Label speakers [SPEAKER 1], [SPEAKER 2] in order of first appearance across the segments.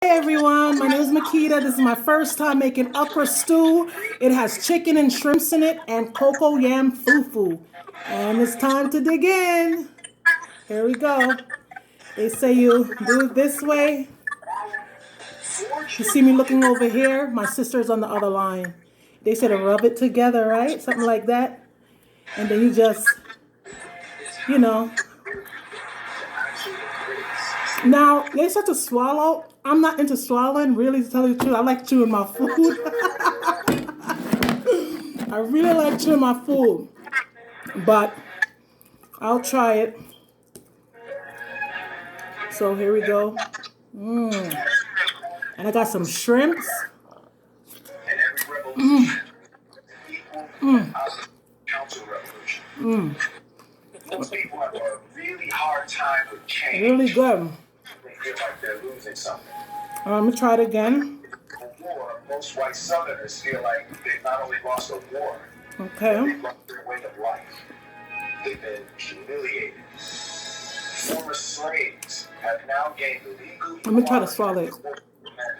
[SPEAKER 1] Hey everyone, my name is Makita. This is my first time making okra stew. It has chicken and shrimps in it and cocoa yam fufu. And it's time to dig in. Here we go. They say you do it this way. You see me looking over here? My sister's on the other line. They said to rub it together, right? Something like that. And then you just, you know. Now, they said to swallow. I'm not into swallowing, really, to tell you the truth. I like chewing my food. I really like chewing my food. But I'll try it. So here we go. And I got some shrimps.
[SPEAKER 2] Most people have a really hard time with change.
[SPEAKER 1] Really good.
[SPEAKER 2] They feel like they're losing something.
[SPEAKER 1] Let me try it again.
[SPEAKER 2] War, most white Southerners feel like they've not only lost a war,
[SPEAKER 1] Okay.
[SPEAKER 2] they've lost their way of life. They've been humiliated. Former slaves have now gained legal.
[SPEAKER 1] Let me try to swallow it.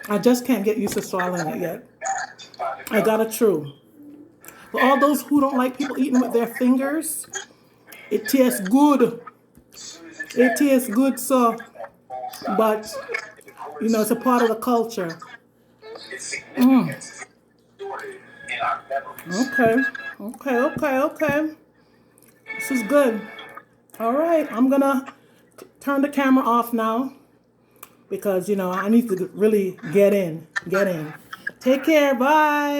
[SPEAKER 1] I just can't get used to swallowing it yet. I got it true. For all those who don't like people eating with their fingers, it tastes good. It tastes good, so. But, you know, it's a part of the culture. Okay. This is good. All right, I'm gonna turn the camera off now because, you know, I need to really get in. Take care, bye.